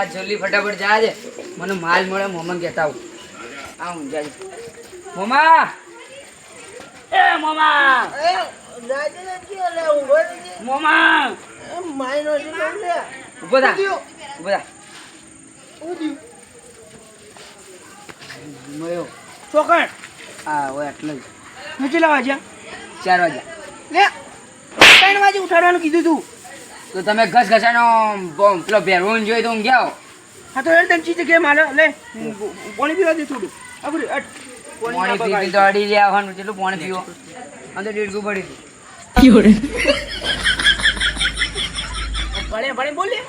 જલ્દી ફટાફટ જાજે મને માલ મળે મોમન કહેતા આવું જાજે મોમા એ મોમા એ જાજે નથી લે ઉભો રહી મોમા એ માઈનો છે લે ઉભો થા ઉડી મયો ચોકણ હા ઓય એટલે કેટલા વાગ્યા 4 વાગ્યા લે 3 વાગે ઉઠાડવાનું કીધું તું તો તમે ઘસ ઘસાનો પેલો ભેરવણ જોઈ તો હું ગયા હા તો એ તને ચીજ કે માલે લે પાણી પીવા દે થોડું આપડે પાણી પી તો અડી લે આવવાનું કેટલું પાણી પીવો અંદર ડેડકું પડી ભણે ભણે બોલ લે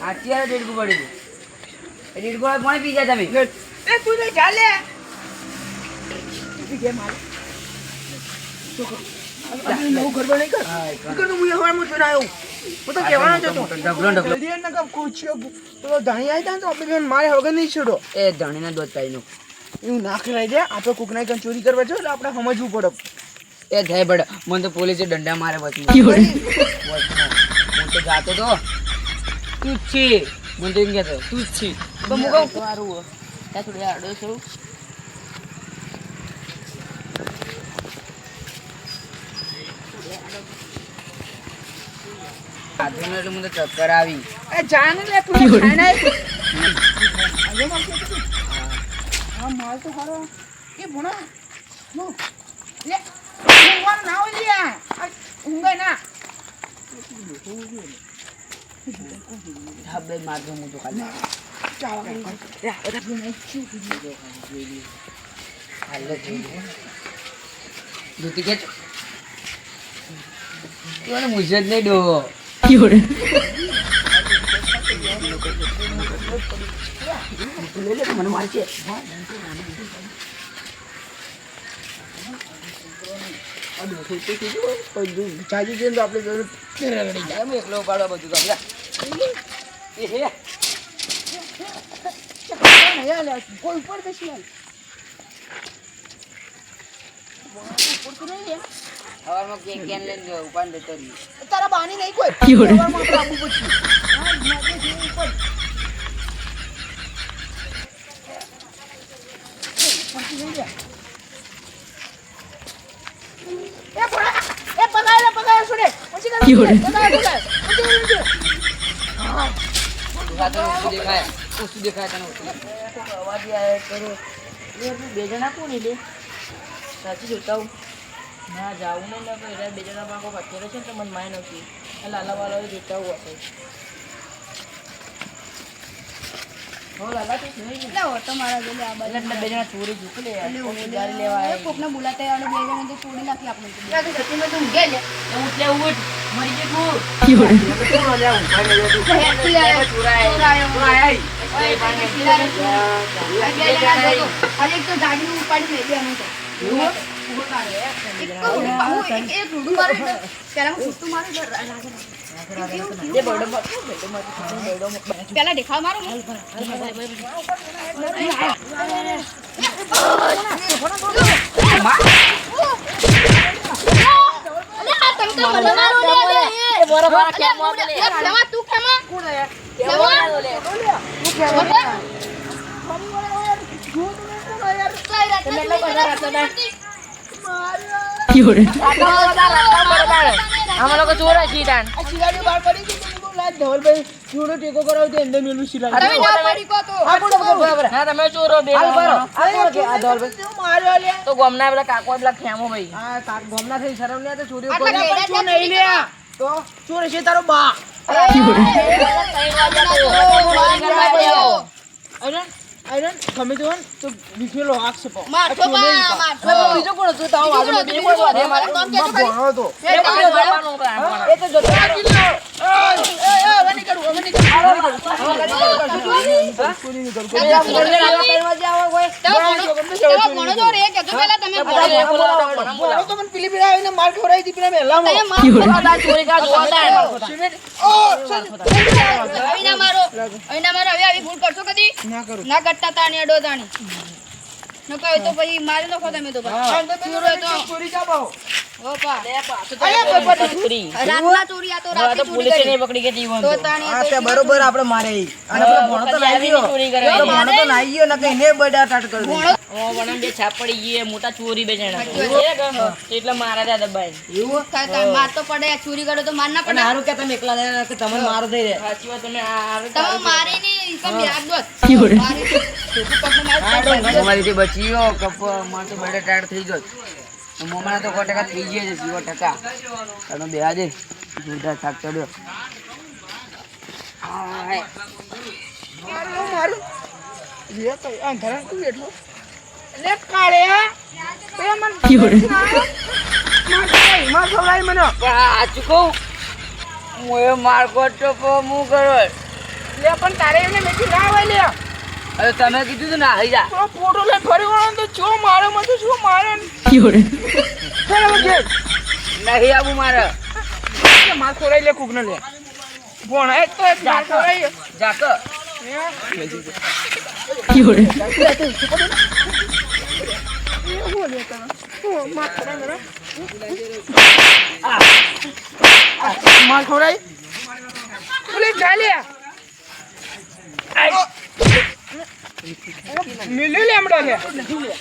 અત્યારે ડેડકું પડી હતું એ ડેડકું પાણી પી જાય તમે એ તું તો ચાલે તું કે માલે નવું ઘર બને કર કર તો મુય હવારમાં તો આવ્યો હું તો કહેવાનો જ હતો જલ્દી એને કમ પૂછ્યો પેલો ધણી આવી જાય તો આપણે મારે વગર નહીં છોડો એ ધણીના દોધ પાઈનો એવું ના કરાય છે આપણે કોકના કઈ ચોરી કરવા છો એટલે આપણે સમજવું પડે એ થાય બડ મને તો પોલીસે દંડા મારે પછી હું તો જાતો તો તું જ છે મને તો એમ કહેતો તું જ છે તો હું કહું સારું ત્યાં થોડી આડો છું આધુનો એટલે મને ચક્કર આવી એ જાને લે તું ખાઈને હા માલ તો હારો એ ભણા નો લે ઊંઘવા ના હોય લે ઊંઘે ના હવે મારજો હું તો ખાલી ચાલ યા બધા નહીં શું હાલે દૂતી કે તું મુજે જ નહીં ડો મને મારશે ચાજી જઈને તો આપણે એકલો ઉપાડવા બધું કામ કોઈ ઉપર બેસી હવારમાં કેન લઈને ઉપાડ દેતો રહ્યો તારા બાની નહીં કોઈ હવારમાં આપણે આબુ પછી બે જણા કોણ લે સાચી જોતા હું ના જાવું નહીં ના કોઈ બે જણા પાકો પથ્થર છે ને તો મને માય નથી લાલા વાળા જોતા હું હશે લાલા તો તમારા જોડે આ બાજુ બે જણા ચોરી ઝૂક લે ગાડી લેવા કોકને બોલાતા અને બે જણા તો તોડી નાખી આપણે સતીમાં તું ઊંઘે લે ઉઠ મરી ગયું તો ગાડી ઉપાડી લઈ અમે તો પેલા દેખાવ મારો અમે લોકો ચોરા છીએ તાન ધવલભાઈ જોડો ટેકો કરાવ તો અંદર મેલું શીલા ના તમે ચોરો બે તો ગોમના પેલા કાકો પેલા ખેમો ભાઈ હા ગોમના થઈ શરમ લે તો ચોરી ચોર નહીં લે તો ચોર છે તારો બા આયરન ગમે તો તો વિખેલો આખ છે મારતો બીજો કોણ હતો તાવ વાજો બીજો કોણ હતો મારે ભણો તો એ તો જોતો વની કરું તો મને પીલી પીડા આવીને માર ખવરાઈ દી પેલા મેલા ચોરી કા જોતા આવી ભૂલ કરશો કદી ના કરું ના કરતા તાણી અડો તાણી ન કહે તો પછી મારી નાખો તમે તો ચોરી જા બાવ ઓપા અલ્યા બાપા ચોરી રાતના ચોરી આ તો હવે રાતે તો ચોરી પોલીસે કરી નહીં પકડી કે જીવન તો તો તાણી આ તે બરોબર આપણે મારે ઈ. અને પેલો ભણો તો નાઈ ગયો ચોરી કરે પેલો ભણો તો નાઈ ગયો ને કઈ ને બડા ટાટ કરી દે. ભોણો વણામ બે છાપ પડી ગઈ મોટા ચોરી બે જણા એટલે મારા ત્યાં દબાઈ એવું થાય તાર માર તો પડે ચોરી કરો તો માર ના પણ પડે હારું કે તમે એકલા રહ્યા કે તમને મારો થઈ જાય. સાચી વાત તમે આ તમે મારી ની કમ યાદ દોત મારી ટોપુ પગનું મારું મોમારીથી બચી ગયો કપ માર તો બડે ટાયર થઈ ગયો મોમાના તો કો ટકા થઈ ગયા છે 0%. તમે બે આજે જોરદાર થાક ચડ્યો મારું મારું લે તો આ ઘરે તું એટલો લે કાળ્યા બે મન માર ખવડાય મને પણ આ ચૂકો હું એ માર કોટો હું કરો લે પણ તારે એને મેથી ના હોય લે અરે તમે કીધું તું ને આવી જા તો ફોટો લે ફરી વળો તો જો મારે મને તો શું મારે ચાલો વગે નહીં આવું મારે માર ખવડાય લે કુક ને લે ભણાય તો એક માર ખવડાય જાતો માર ખવડાય બોલે ચાલે મિલી લે હમણાં લે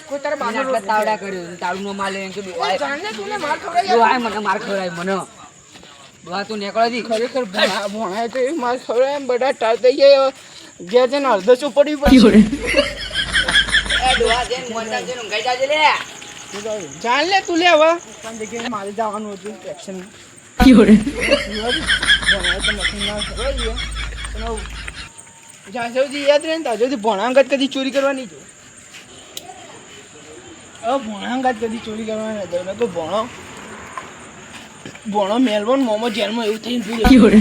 કોઈ તારા બાજુ આટલા તાવડા કર્યું તાળું નો માલ એમ કે જાણને તું ને માર ખવડાય દોહાય મને માર ખવડાય મને દોહા તું નીકળો દી ખરેખર ભણાય તો એ માર ખવડાય એમ બધા ટાળ થઈ ગયા જે છે ને અડધો ચોપડી પડી એ દોહા જેન મોટા જેન ઊંઘાઈ જાજે લે જાણ લે તું લે હવે પણ જગ્યાએ મારે જવાનું હતું એક્શન જ્યાં સુધી યાદ રહે ને ત્યાં સુધી ભણાંગત કદી ચોરી કરવા નહીં જો હવે ભણાંગત કદી ચોરી કરવા નહીં દઉં તો ભણો મેલબોર્ન મોમો જેલમાં એવું થઈને ભૂલ